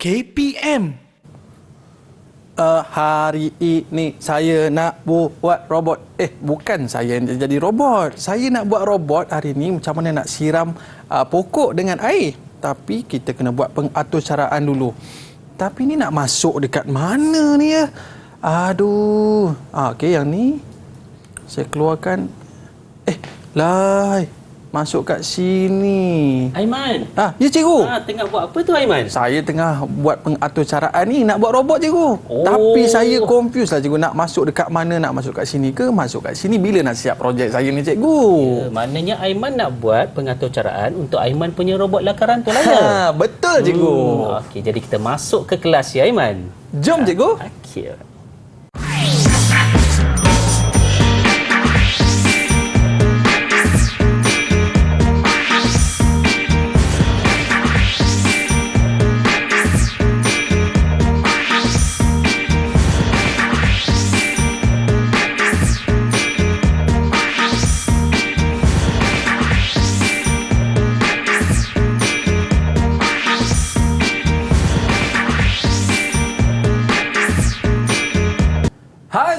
KPM. Hari ini saya nak buat robot. Bukan saya jadi robot. Saya nak buat robot hari ini macam mana nak siram pokok dengan air. Tapi kita kena buat pengaturcaraan dulu. Tapi ni nak masuk dekat mana ni ya? Aduh. Okey, yang ni saya keluarkan. Masuk kat sini. Aiman. Ya cikgu. Tengah buat apa tu Aiman? Saya tengah buat pengaturcaraan ni nak buat robot cikgu. Oh. Tapi saya confuse lah cikgu, nak masuk dekat mana, nak masuk kat sini ke masuk kat sini, bila nak siap projek saya ni cikgu? Ya, maknanya Aiman nak buat pengaturcaraan untuk Aiman punya robot lakaran tu lah ya. Betul cikgu. Okey, jadi kita masuk ke kelas ya Aiman. Jom cikgu. Okey.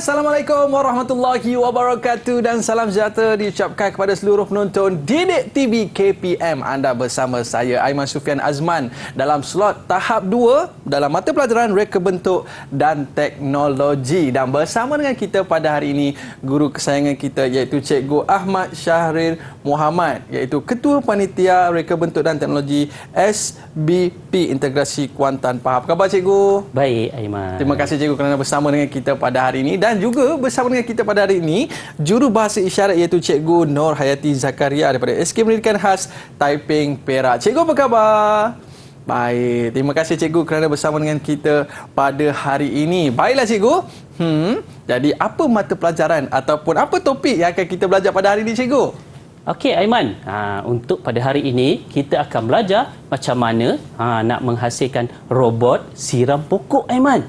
Assalamualaikum warahmatullahi wabarakatuh dan salam sejahtera diucapkan kepada seluruh penonton Didik TV KPM. Anda bersama saya Aiman Sufian Azman dalam slot tahap 2 dalam mata pelajaran reka bentuk dan teknologi. Dan bersama dengan kita pada hari ini guru kesayangan kita iaitu Cikgu Ahmad Syahril Muhammad, iaitu Ketua Panitia Reka Bentuk dan Teknologi SBP Integrasi Kuantan Pahang. Apa khabar Cikgu? Baik Aiman. Terima kasih Cikgu kerana bersama dengan kita pada hari ini. Dan juga bersama dengan kita pada hari ini jurubahasa isyarat iaitu Cikgu Nur Hayati Zakaria daripada SK Pendidikan Khas Taiping Perak. Cikgu apa khabar? Baik, terima kasih Cikgu kerana bersama dengan kita pada hari ini. Baiklah Cikgu. Jadi apa mata pelajaran ataupun apa topik yang akan kita belajar pada hari ini Cikgu? Okey Aiman, untuk pada hari ini kita akan belajar macam mana nak menghasilkan robot siram pokok Aiman.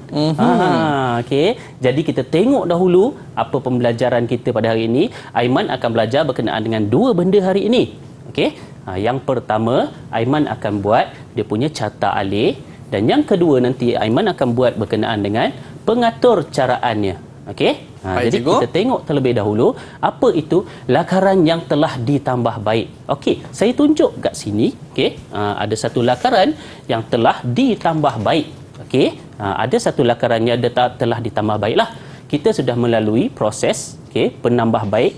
Okey, jadi kita tengok dahulu apa pembelajaran kita pada hari ini. Aiman akan belajar berkenaan dengan dua benda hari ini. Okey, yang pertama Aiman akan buat dia punya carta alih, dan yang kedua nanti Aiman akan buat berkenaan dengan pengaturcaraannya. Okey. Jadi cikgu, kita tengok terlebih dahulu apa itu lakaran yang telah ditambah baik. Okey, saya tunjuk kat sini. Okey, ada satu lakaran yang telah ditambah baik. Okey, ada satu lakaran yang telah ditambah baiklah. Kita sudah melalui proses penambah baik,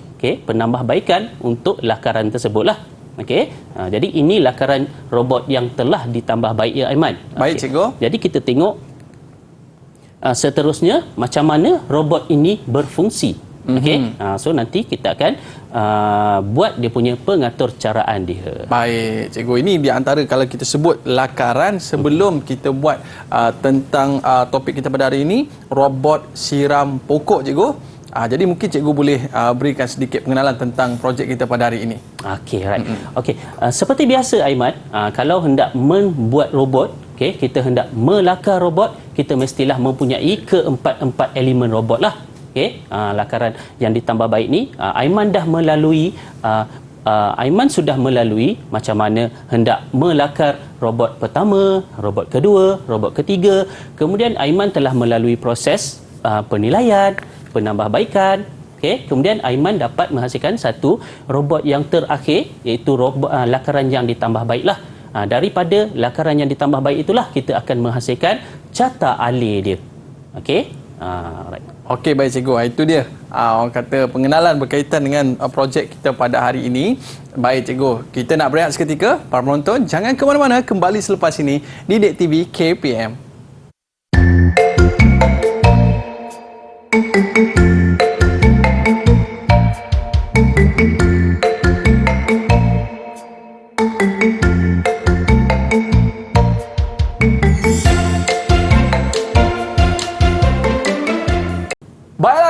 penambahbaikan untuk lakaran tersebutlah. Okey, jadi ini lakaran robot yang telah ditambah baik ya Aiman. Baik cikgu. Jadi kita tengok seterusnya macam mana robot ini berfungsi. Okey. So nanti kita akan buat dia punya pengaturcaraan dia. Baik, cikgu, ini di antara kalau kita sebut lakaran sebelum kita buat tentang topik kita pada hari ini, robot siram pokok cikgu. Jadi mungkin cikgu boleh berikan sedikit pengenalan tentang projek kita pada hari ini. Okey, right. Okey, seperti biasa Aiman, kalau hendak membuat robot, kita hendak melakar robot, kita mestilah mempunyai keempat-empat elemen robot lah. Lakaran yang ditambah baik ni, Aiman sudah melalui macam mana hendak melakar robot pertama, robot kedua, robot ketiga. Kemudian Aiman telah melalui proses penilaian, penambahbaikan. Kemudian Aiman dapat menghasilkan satu robot yang terakhir, iaitu robot lakaran yang ditambah baiklah. Daripada lakaran yang ditambah baik itulah kita akan menghasilkan carta alih dia. Right. Okey, baik cikgu. Itu dia orang kata pengenalan berkaitan dengan projek kita pada hari ini. Baik cikgu, kita nak berehat seketika. Para penonton jangan ke mana-mana, kembali selepas ini di Didik TV KPM.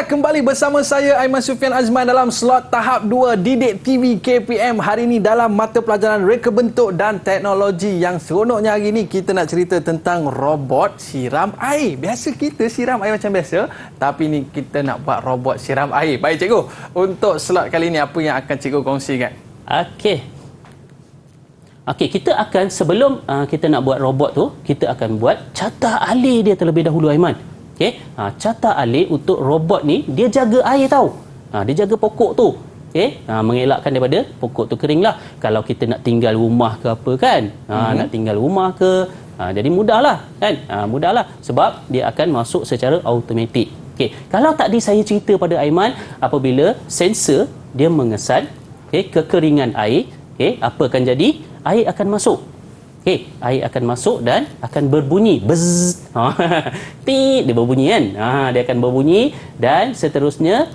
Kembali bersama saya Aiman Sufian Azman dalam slot tahap 2 Didik TV KPM. Hari ini dalam mata pelajaran reka bentuk dan teknologi. Yang seronoknya hari ini kita nak cerita tentang robot siram air. Biasa kita siram air macam biasa, tapi ni kita nak buat robot siram air. Baik cikgu, untuk slot kali ini apa yang akan cikgu kongsikan? Okey. Okey, kita akan sebelum kita nak buat robot tu, kita akan buat carta alih dia terlebih dahulu, Aiman. Okey, carta alih untuk robot ni dia jaga air tau. Dia jaga pokok tu. Okey, mengelakkan daripada pokok tu kering lah. Kalau kita nak tinggal rumah ke apa kan, nak tinggal rumah ke, jadi mudahlah kan. Mudahlah sebab dia akan masuk secara automatik. Okey, kalau tadi saya cerita pada Aiman, apabila sensor dia mengesan kekeringan air, apa akan jadi? Air akan masuk. Air akan masuk dan akan berbunyi. Buzz. Tit, dia berbunyi kan? Dia akan berbunyi dan seterusnya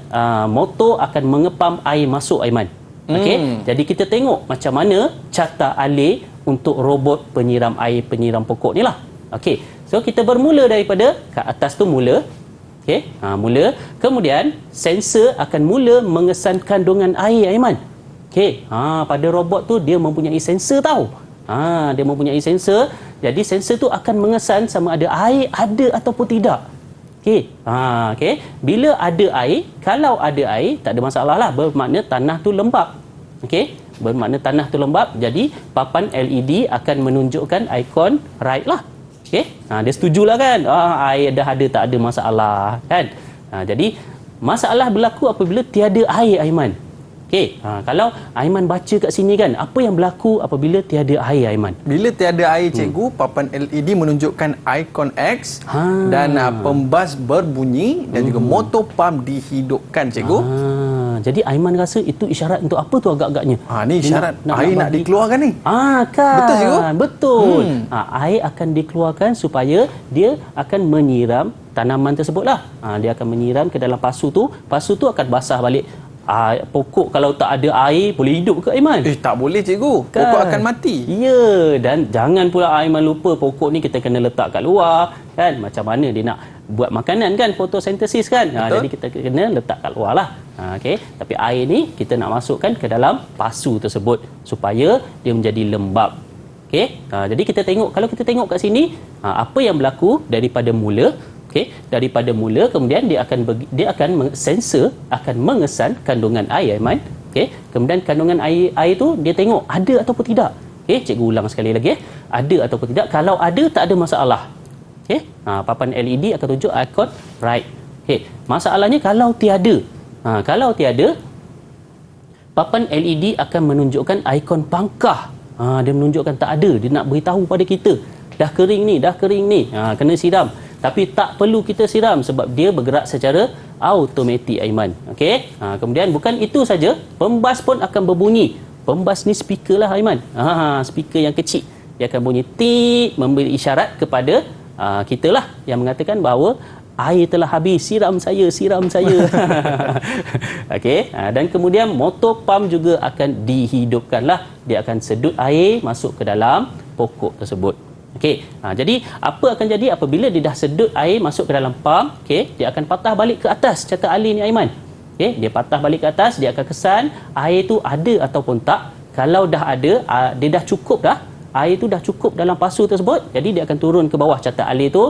motor akan mengepam air masuk, Aiman. Jadi kita tengok macam mana carta alih untuk robot penyiram air, penyiram pokok ni lah. So kita bermula daripada kat atas tu mula. Mula. Kemudian sensor akan mula mengesan kandungan air, Aiman. Pada robot tu dia mempunyai sensor tau. Dia mempunyai sensor. Jadi sensor tu akan mengesan sama ada air ada ataupun tidak. Bila ada air, kalau ada air tak ada masalah lah, bermakna tanah tu lembap. Bermakna tanah tu lembap, jadi papan LED akan menunjukkan ikon right lah. Dia setujulah kan? Air dah ada, tak ada masalah kan? Jadi masalah berlaku apabila tiada air, Aiman. Kalau Aiman baca kat sini kan, apa yang berlaku apabila tiada air, Aiman? Bila tiada air, cikgu, papan LED menunjukkan ikon X dan pembas berbunyi dan juga motor pam dihidupkan, cikgu. Jadi Aiman rasa itu isyarat untuk apa tu agak-agaknya? Ni isyarat air nak dikeluarkan ni. Kan? Betul, cikgu? Betul. Air akan dikeluarkan supaya dia akan menyiram tanaman tersebutlah. Dia akan menyiram ke dalam pasu tu akan basah balik. Pokok kalau tak ada air boleh hidup ke, Aiman? Tak boleh, cikgu. Kan? Pokok akan mati. Ya, dan jangan pula Aiman lupa pokok ni kita kena letak kat luar kan. Macam mana dia nak buat makanan kan, fotosintesis kan. Jadi kita kena letak kat luar lah. Tapi air ni kita nak masukkan ke dalam pasu tersebut supaya dia menjadi lembap. Jadi kita tengok, kalau kita tengok kat sini, apa yang berlaku daripada mula. Daripada mula, kemudian dia akan sensor akan mengesan kandungan air, Aiman. Kemudian kandungan air tu dia tengok ada ataupun tidak. Cikgu ulang sekali lagi. Ada ataupun tidak. Kalau ada, tak ada masalah. Papan LED akan tunjuk ikon right. Masalahnya kalau tiada. Kalau tiada, papan LED akan menunjukkan ikon pangkah. Dia menunjukkan tak ada. Dia nak beritahu pada kita, dah kering ni, kena siram. Tapi tak perlu kita siram sebab dia bergerak secara automatik, Aiman. Kemudian bukan itu saja, pembas pun akan berbunyi. Pembas ni speaker lah, Aiman. Speaker yang kecil. Dia akan bunyi tit, memberi isyarat kepada kita lah, yang mengatakan bahawa air telah habis, siram saya. Dan kemudian motor pam juga akan dihidupkan lah. Dia akan sedut air masuk ke dalam pokok tersebut. Jadi apa akan jadi apabila dia dah sedut air masuk ke dalam pam? Dia akan patah balik ke atas carta alih ni, Aiman. Dia patah balik ke atas, dia akan kesan air tu ada ataupun tak. Kalau dah ada, dia dah cukup dah. Air tu dah cukup dalam pasu tersebut, jadi dia akan turun ke bawah carta alih tu.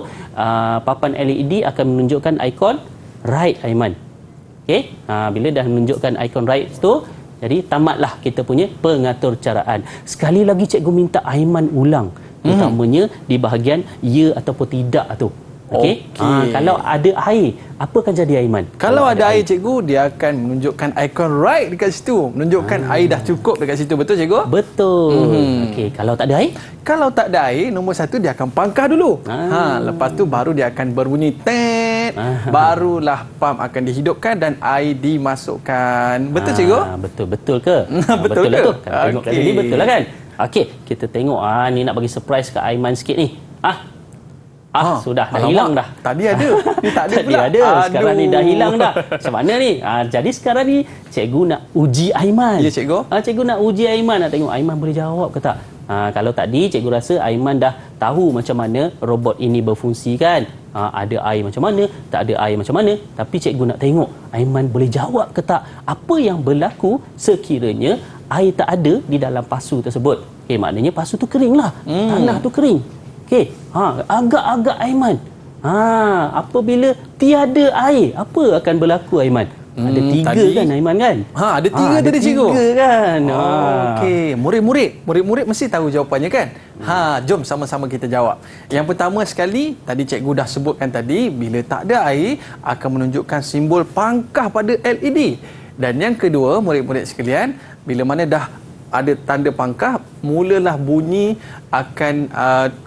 Papan LED akan menunjukkan ikon right, Aiman. Bila dah menunjukkan ikon right tu, jadi tamatlah kita punya pengaturcaraan. Sekali lagi cikgu minta Aiman ulang, utamanya di bahagian ya ataupun tidak tu. Kalau ada air, apa akan jadi, Aiman? Kalau ada air, cikgu, dia akan menunjukkan ikon right dekat situ, menunjukkan air dah cukup dekat situ. Betul, cikgu? Betul. Kalau tak ada air? Kalau tak ada air, nombor satu dia akan pangkah dulu. Lepas tu baru dia akan berbunyi tet. Barulah pam akan dihidupkan dan air dimasukkan. Betul, cikgu? Betul ke? Betul lah tu. Tengok kat sini betul lah kan? Kita tengok ni nak bagi surprise kat Aiman sikit ni. Sudah dah hilang dah. Tadi ada. Ni tak ada pula. Tadi ada. Sekarang ni dah hilang dah. Macam mana ni? Jadi sekarang ni cikgu nak uji Aiman. Ya, cikgu. Cikgu nak uji Aiman, nak tengok Aiman boleh jawab ke tak. Kalau tadi cikgu rasa Aiman dah tahu macam mana robot ini berfungsi kan. Ada air macam mana, tak ada air macam mana. Tapi cikgu nak tengok Aiman boleh jawab ke tak. Apa yang berlaku sekiranya air tak ada di dalam pasu tersebut. Maknanya pasu tu kering lah. Tanah tu kering. Agak-agak, Aiman. Apabila tiada air, apa akan berlaku, Aiman? Ada tiga kan, Aiman kan? Ada tiga tadi, cikgu? Tiga kan? Okey, murid-murid mesti tahu jawapannya kan? Jom sama-sama kita jawab. Yang pertama sekali, tadi cikgu dah sebutkan tadi, bila tak ada air akan menunjukkan simbol pangkah pada LED. Dan yang kedua, murid-murid sekalian, bila mana dah ada tanda pangkah, mulalah bunyi akan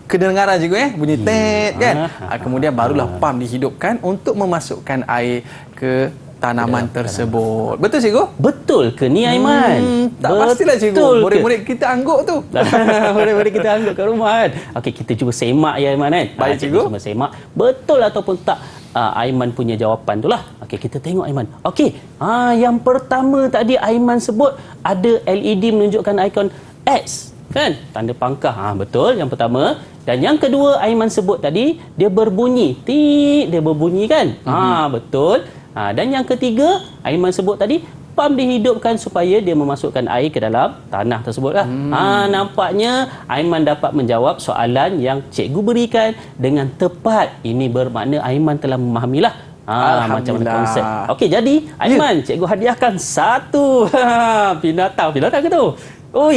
kedengaran juga bunyi tet kan. Kemudian barulah pam dihidupkan untuk memasukkan air ke tanaman tersebut. Betul cikgu? Betul ke ni Aiman? Tak pastilah cikgu. Murid-murid kita angguk tu. Murid-murid kita angguk kat rumah kan. Okey, kita cuba semak ya Aiman kan. Baik cikgu. Cuba semak betul ataupun tak Aiman punya jawapan tu lah. Okey, kita tengok Aiman. Okey, yang pertama tadi Aiman sebut ada LED menunjukkan ikon X kan? Tanda pangkah. Betul yang pertama. Dan yang kedua Aiman sebut tadi dia berbunyi. Dia berbunyi kan? Betul. Dan yang ketiga Aiman sebut tadi pam dihidupkan supaya dia memasukkan air ke dalam tanah tersebut lah. Nampaknya Aiman dapat menjawab soalan yang cikgu berikan dengan tepat. Ini bermakna Aiman telah memahamilah macam mana konsep. Okey, jadi Aiman, cikgu hadiahkan satu binatang ke tu? Oh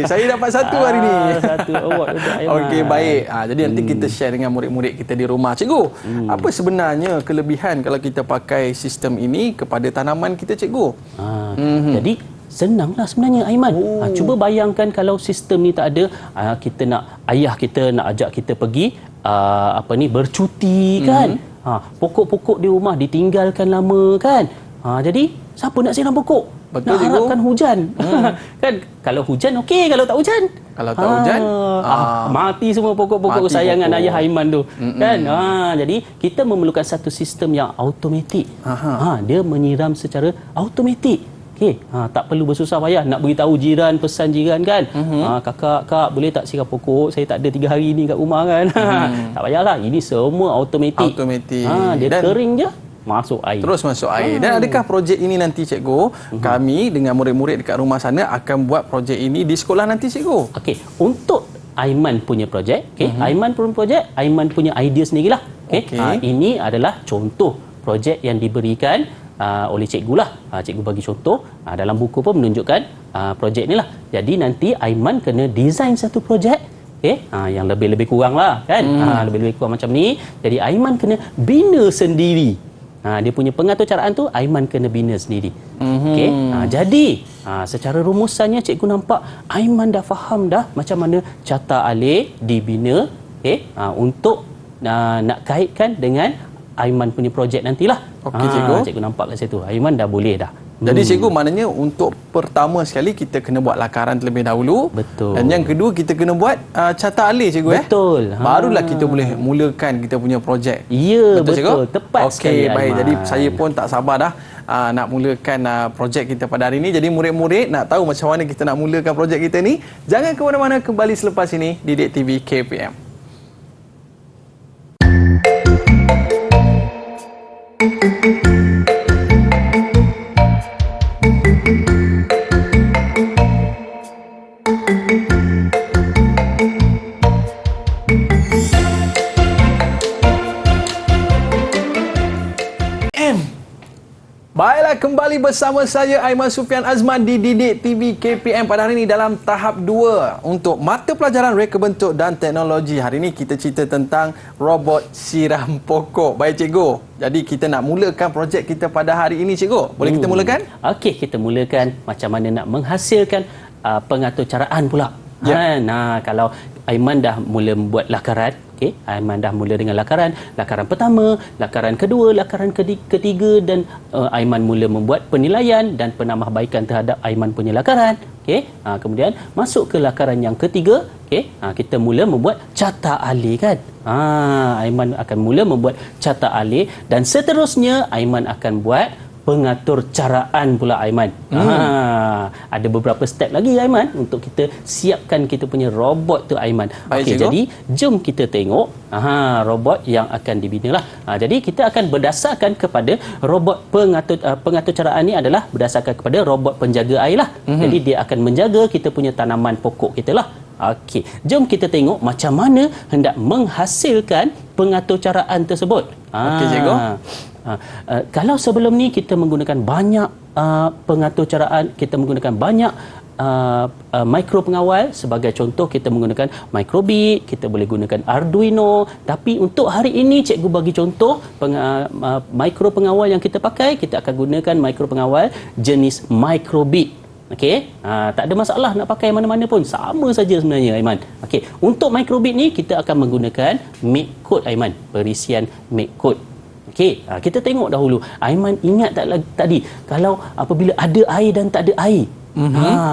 saya dapat satu hari ni. Satu award untuk Aiman. Okey, baik. Jadi nanti kita share dengan murid-murid kita di rumah. Cikgu, apa sebenarnya kelebihan kalau kita pakai sistem ini kepada tanaman kita, cikgu? Jadi senanglah sebenarnya Aiman. Cuba bayangkan kalau sistem ni tak ada, ayah kita nak ajak kita pergi bercuti kan. Pokok-pokok di rumah ditinggalkan lama kan. Jadi siapa nak siram pokok? Betul, nak cikgu. harapkan hujan. Kan kalau hujan okey, kalau tak hujan mati semua pokok-pokok kesayangan ayah Aiman tu. Kan? Jadi kita memerlukan satu sistem yang automatik. Dia menyiram secara automatik. Okey, tak perlu bersusah payah nak beritahu jiran, pesan jiran kan. Kak boleh tak siram pokok? Saya tak ada 3 hari ni kat rumah kan. Tak payahlah, ini semua automatik. Dia kering je, masuk air. Terus masuk air. Dan adakah projek ini nanti cikgu, kami dengan murid-murid dekat rumah sana akan buat projek ini di sekolah nanti cikgu? Okey, untuk Aiman punya projek, Aiman punya projek, Aiman punya idea sendirilah. Ini adalah contoh projek yang diberikan oleh cikgu lah. Cikgu bagi contoh, dalam buku pun menunjukkan projek ni lah. Jadi nanti Aiman kena design satu projek yang lebih-lebih kurang lah kan. Lebih-lebih kurang macam ni. Jadi Aiman kena bina sendiri. Dia punya pengatur caraan tu Aiman kena bina sendiri. Jadi secara rumusannya cikgu nampak Aiman dah faham dah macam mana carta alih dibina untuk nak kaitkan dengan Aiman punya projek nantilah. Okey cikgu. Cikgu nampak kat situ Aiman dah boleh dah. Jadi cikgu, maknanya untuk pertama sekali kita kena buat lakaran terlebih dahulu. Betul. Dan yang kedua kita kena buat carta alih cikgu. Betul. Barulah kita boleh mulakan kita punya projek. Ya, betul. Cikgu? Tepat sekali. Okey, baik. Aiman. Jadi saya pun tak sabar dah nak mulakan projek kita pada hari ini. Jadi murid-murid nak tahu macam mana kita nak mulakan projek kita ni, jangan ke mana-mana, kembali selepas ini di Didik TV KPM. Baiklah, kembali bersama saya Aiman Sufian Azman di Didik TV KPM pada hari ini dalam tahap 2 untuk mata pelajaran reka bentuk dan teknologi. Hari ini kita cerita tentang robot siram pokok. Baik cikgu, jadi kita nak mulakan projek kita pada hari ini cikgu. Boleh kita mulakan? Okey, kita mulakan macam mana nak menghasilkan pengatur caraan pula. Kalau Aiman dah mula membuat lakaran, Aiman dah mula dengan lakaran pertama, lakaran kedua, lakaran ketiga dan Aiman mula membuat penilaian dan penambahbaikan terhadap Aiman punya lakaran. Kemudian masuk ke lakaran yang ketiga, kita mula membuat carta alih kan. Aiman akan mula membuat carta alih dan seterusnya Aiman akan buat pengatur caraan pula Aiman. Ada beberapa step lagi Aiman untuk kita siapkan kita punya robot tu Aiman. Okey, jadi jom kita tengok robot yang akan dibina lah. Jadi kita akan berdasarkan kepada robot pengatur caraan ni adalah berdasarkan kepada robot penjaga air lah. Jadi dia akan menjaga kita punya tanaman pokok kita lah. Okey, jom kita tengok macam mana hendak menghasilkan pengatur caraan tersebut. Okey cikgu. Kalau sebelum ni kita menggunakan banyak pengatur caraan, kita menggunakan banyak mikro pengawal. Sebagai contoh, kita menggunakan Microbit, kita boleh gunakan Arduino. Tapi untuk hari ini cikgu bagi contoh mikro pengawal yang kita pakai, kita akan gunakan mikro pengawal jenis Microbit. Okey, tak ada masalah nak pakai mana-mana pun, sama saja sebenarnya Aiman. Okey, untuk Microbit ni kita akan menggunakan MakeCode Aiman, perisian MakeCode. Okey, kita tengok dahulu. Aiman ingat tak tadi kalau apabila ada air dan tak ada air?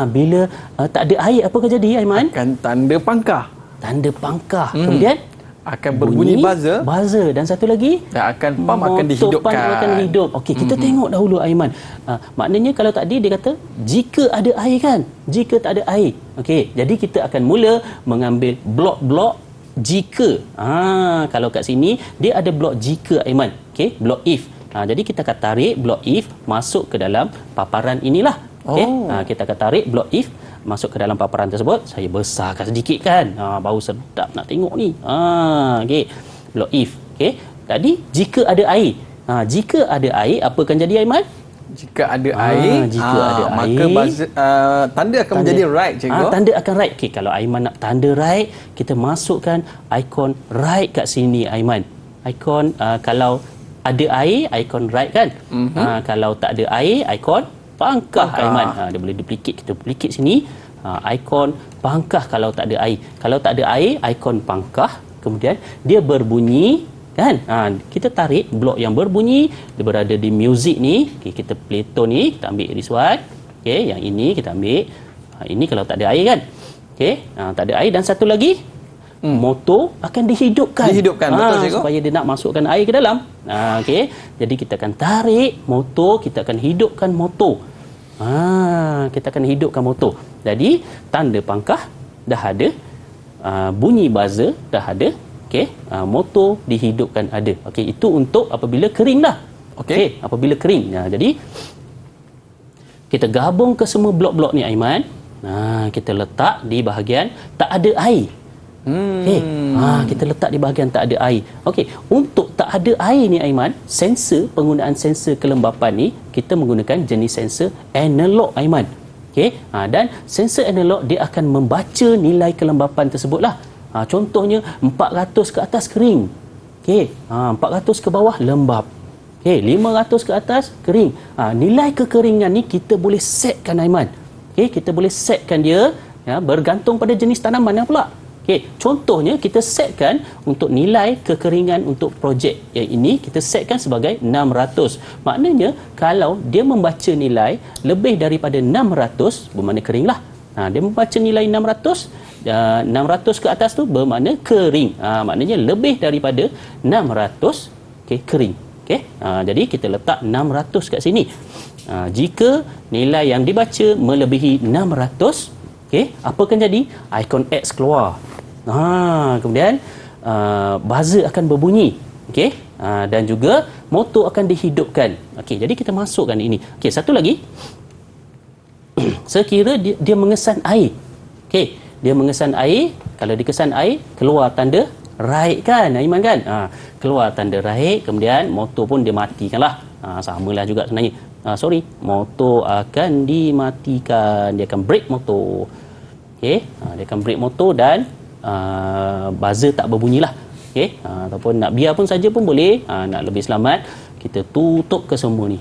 Bila tak ada air apa akan jadi Aiman? Akan tanda pangkah. Tanda pangkah. Kemudian akan berbunyi buzzer dan satu lagi dan akan pam akan dihidupkan. Pam akan hidup. Okey, kita tengok dahulu Aiman. Maknanya kalau tadi dia kata jika ada air kan, jika tak ada air. Okey, jadi kita akan mula mengambil blok-blok jika. Kalau kat sini dia ada blok jika Aiman. Okey, blok if. Jadi kita akan tarik blok if masuk ke dalam paparan inilah. Okey, kita akan tarik blok if masuk ke dalam paparan tersebut. Saya besarkan sedikit kan, baru sedap nak tengok ni. Okey, blok if. Okey, tadi jika ada air. Jika ada air apa akan jadi Aiman? Jika ada air, maka tanda akan menjadi right, cikgu. Tanda akan right. Okey, kalau Aiman nak tanda right, kita masukkan ikon right kat sini Aiman. Ikon kalau ada air, ikon right kan. Kalau tak ada air, ikon pangkah Aiman. Dia boleh duplicate, kita duplicate sini. Ikon pangkah kalau tak ada air. Kalau tak ada air, ikon pangkah. Kemudian dia berbunyi kan. Kita tarik blok yang berbunyi, dia berada di music ni. Okay, kita play tone ni, kita ambil this one. Okay, yang ini kita ambil. Ini kalau tak ada air kan. Okay, tak ada air. Dan satu lagi, motor akan dihidupkan. Betul cikgu. Supaya dia nak masukkan air ke dalam. Okay, jadi kita akan tarik motor, kita akan hidupkan motor. Kita akan hidupkan motor. Jadi tanda pangkah dah ada, bunyi buzzer dah ada. Okey, motor dihidupkan ada. Okey, itu untuk apabila kering dah. Okey, apabila kering. Jadi kita gabung ke semua blok-blok ni Aiman. Kita letak di bahagian tak ada air. Okey, kita letak di bahagian tak ada air. Okey, untuk tak ada air ni Aiman, sensor, penggunaan sensor kelembapan ni kita menggunakan jenis sensor analog Aiman. Okey, dan sensor analog dia akan membaca nilai kelembapan tersebutlah. Contohnya 400 ke atas kering. Okey, 400 ke bawah lembap. Okey, 500 ke atas kering. Nilai kekeringan ni kita boleh setkan Aiman. Okey, kita boleh setkan dia bergantung pada jenis tanaman yang pula. Okey, contohnya kita setkan untuk nilai kekeringan untuk projek yang ini kita setkan sebagai 600. Maknanya kalau dia membaca nilai lebih daripada 600 bermakna keringlah. Dia membaca nilai 600 ke atas tu bermakna kering. Maknanya lebih daripada 600 kering. Okey, jadi kita letak 600 kat sini. Jika nilai yang dibaca melebihi 600, okey, apa akan jadi? Ikon X keluar. Kemudian buzzer akan berbunyi. Okey, dan juga motor akan dihidupkan. Okey, jadi kita masukkan ini. Okey, satu lagi. Sekira dia mengesan air. Okey, dia mengesan air. Kalau dikesan air, keluar tanda right kan Aiman kan. Keluar tanda right, kemudian motor pun dia matikanlah. Samalah juga sebenarnya. Sorry, motor akan dimatikan. Dia akan break motor. Okey, dia akan break motor dan buzzer tak berbunyilah. Okey, ataupun nak biar pun saja pun boleh. Nak lebih selamat, kita tutup ke semua ni.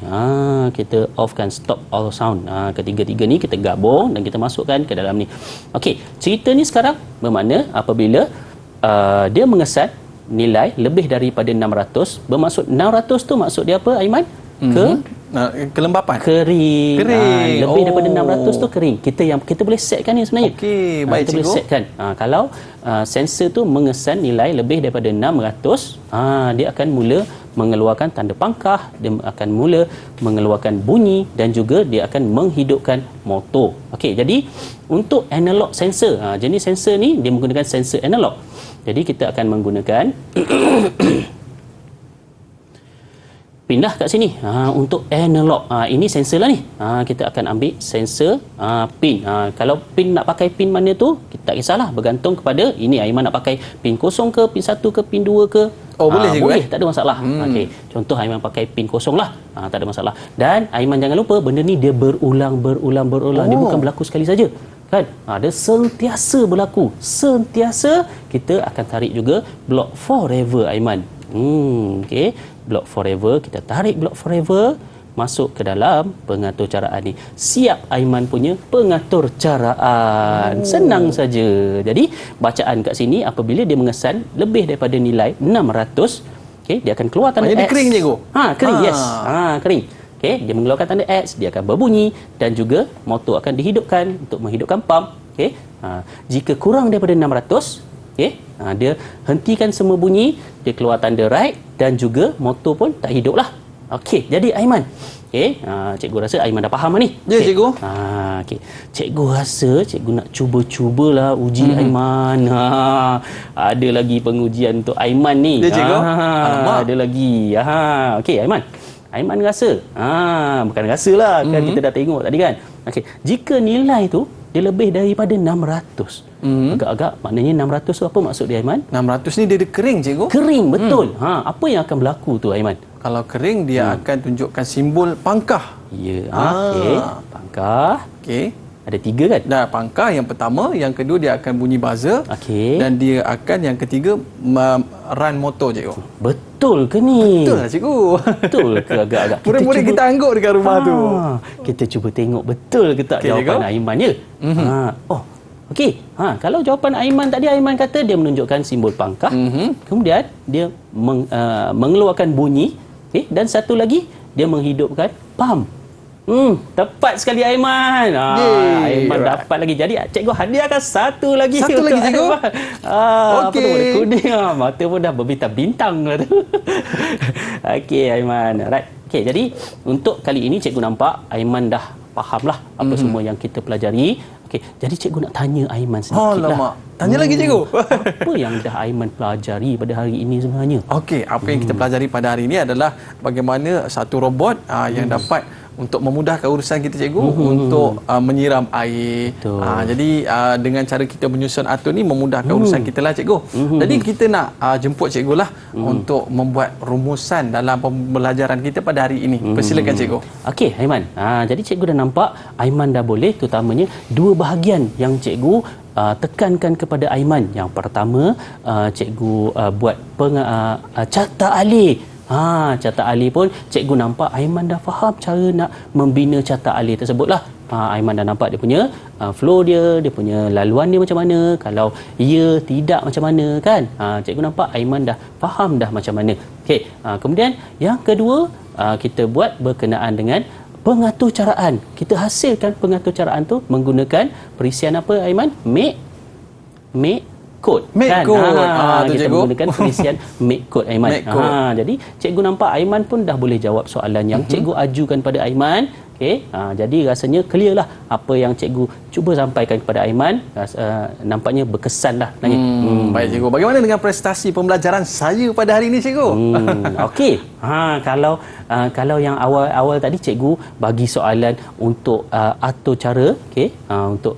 Kita offkan stop all sound. Ketiga-tiga ni kita gabung dan kita masukkan ke dalam ni. Okey, cerita ni sekarang bermakna apabila dia mengesan nilai lebih daripada 600, bermaksud 600 tu maksud dia apa Aiman? Kelembapan. Kering. Lebih daripada 600 tu kering. Kita boleh setkan ni sebenarnya. Okey, baik kita boleh setkan. Kalau sensor tu mengesan nilai lebih daripada 600, dia akan mula mengeluarkan tanda pangkah, dia akan mula mengeluarkan bunyi dan juga dia akan menghidupkan motor. Okey, jadi untuk analog sensor, jenis sensor ni dia menggunakan sensor analog. Jadi kita akan menggunakan pindah kat sini. Untuk analog. Ini sensor lah ni. Kita akan ambil sensor pin. Kalau pin nak pakai pin mana tu, kita tak kisahlah. Bergantung kepada ini Aiman nak pakai pin 0 ke, pin 1 ke, pin 2 ke. Oh, boleh cikgu? Boleh, tak ada masalah. Okey, contoh Aiman pakai pin 0 lah. Tak ada masalah. Dan Aiman jangan lupa benda ni dia berulang. Dia bukan berlaku sekali saja. Kan? Dia sentiasa berlaku. Sentiasa kita akan tarik juga block forever Aiman. Okey, block forever, kita tarik block forever masuk ke dalam pengatur caraan ni. Siap Aiman punya pengatur caraan. Senang saja. Jadi bacaan kat sini apabila dia mengesan lebih daripada nilai 600, okey, dia akan keluar tanda X. Dia kering cikgu. Kering, yes. Kering. Okey, dia mengeluarkan tanda X, dia akan berbunyi dan juga motor akan dihidupkan untuk menghidupkan pump. Okey. Jika kurang daripada 600, okey, dia hentikan semua bunyi, dia keluar tanda right dan juga motor pun tak hiduplah. Okey, jadi Aiman. Okey, cikgu rasa Aiman dah faham ni. Ya, cikgu. Okey. Cikgu rasa cikgu nak cubalah uji Aiman. Ada lagi pengujian untuk Aiman ni. Ya, cikgu. Alamak. Ada lagi. Okey, Aiman. Aiman rasa. Bukan rasalah, kan kita dah tengok tadi kan. Okey, jika nilai tu dia lebih daripada 600. Agak-agak maknanya 600 tu apa maksud dia Aiman? 600 ni dia kering cikgu. Kering, betul. Apa yang akan berlaku tu Aiman? Kalau kering dia akan tunjukkan simbol pangkah. Ya, okey. Pangkah. Okey. Ada 3 kan? Dah pangkah yang pertama, yang kedua dia akan bunyi buzzer. Okey. Dan dia akan yang ketiga run motor cikgu. Betul ke ni? Betul lah cikgu. Betul ke agak-agak? Murid-murid kita angguk dekat rumah tu. Kita cuba tengok betul ke tak Okey, jawapan cikgu. Aiman ya? Okey. Kalau jawapan Aiman tadi, Aiman kata dia menunjukkan simbol pangkah. Kemudian dia mengeluarkan bunyi. Okay? Dan satu lagi dia menghidupkan pump. Tepat sekali Aiman. Aiman dapat lagi. Jadi cikgu hadiahkan satu lagi. Satu lagi cikgu. Apa tu warna kuning. Mata pun dah berbintang-bintang lah tu. Okey Aiman. Right. Okey, jadi untuk kali ini cikgu nampak Aiman dah fahamlah apa semua yang kita pelajari. Okey, jadi cikgu nak tanya Aiman sedikit lah. Tanya lagi cikgu. Apa yang dah Aiman pelajari pada hari ini sebenarnya? Okey, apa yang kita pelajari pada hari ini adalah bagaimana satu robot yang dapat untuk memudahkan urusan kita cikgu untuk menyiram air. Jadi dengan cara kita menyusun atur ni memudahkan urusan kita lah cikgu. Jadi kita nak jemput cikgu lah untuk membuat rumusan dalam pembelajaran kita pada hari ini. Persilakan cikgu. Okey Aiman. Jadi cikgu dah nampak Aiman dah boleh, terutamanya dua bahagian yang cikgu tekankan kepada Aiman. Yang pertama, cikgu buat carta alih. Carta alih pun cikgu nampak Aiman dah faham cara nak membina carta alih tersebutlah. Aiman dah nampak dia punya flow dia punya laluan dia macam mana, kalau ya tidak macam mana kan. Cikgu nampak Aiman dah faham dah macam mana. Okey, kemudian yang kedua, kita buat berkenaan dengan pengatur caraan. Kita hasilkan pengatur caraan tu menggunakan perisian apa Aiman? Make code. Make code. Kita cikgu menggunakan perisian make code Aiman. Jadi cikgu nampak Aiman pun dah boleh jawab soalan yang cikgu ajukan pada Aiman. Okey, jadi rasanya clear lah apa yang cikgu cuba sampaikan kepada Aiman. Nampaknya berkesan lah. Baik cikgu. Bagaimana dengan prestasi pembelajaran saya pada hari ini cikgu? Okey. Kalau yang awal tadi cikgu bagi soalan untuk atur cara, okey, untuk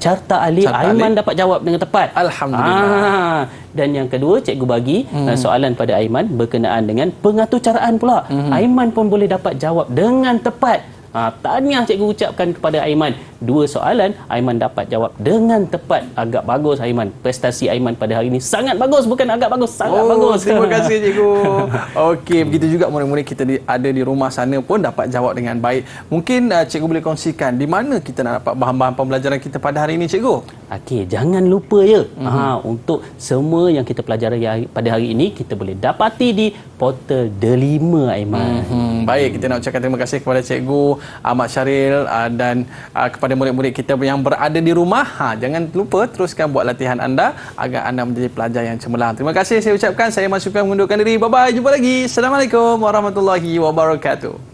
carta alih, Aiman dapat jawab dengan tepat. Alhamdulillah. Dan yang kedua cikgu bagi soalan pada Aiman berkenaan dengan pengatur caraan pula. Aiman pun boleh dapat jawab dengan tepat. Tahniah cikgu ucapkan kepada Aiman. Dua soalan Aiman dapat jawab dengan tepat. Agak bagus Aiman. Prestasi Aiman pada hari ini sangat bagus, bukan agak bagus, sangat bagus. Terima kasih cikgu. Okey, begitu juga murid-murid kita ada di rumah sana pun dapat jawab dengan baik. Mungkin cikgu boleh kongsikan di mana kita nak dapat bahan-bahan pembelajaran kita pada hari ini cikgu? Okey, jangan lupa ya. Untuk semua yang kita pelajari pada hari ini kita boleh dapati di portal Delima Aiman. Baik, kita nak ucapkan terima kasih kepada cikgu Ahmad Syaril dan kepada murid-murid kita yang berada di rumah. Jangan lupa teruskan buat latihan anda agar anda menjadi pelajar yang cemerlang. Terima kasih saya ucapkan. Saya Mas Sufian mengundurkan diri. Bye-bye. Jumpa lagi. Assalamualaikum warahmatullahi wabarakatuh.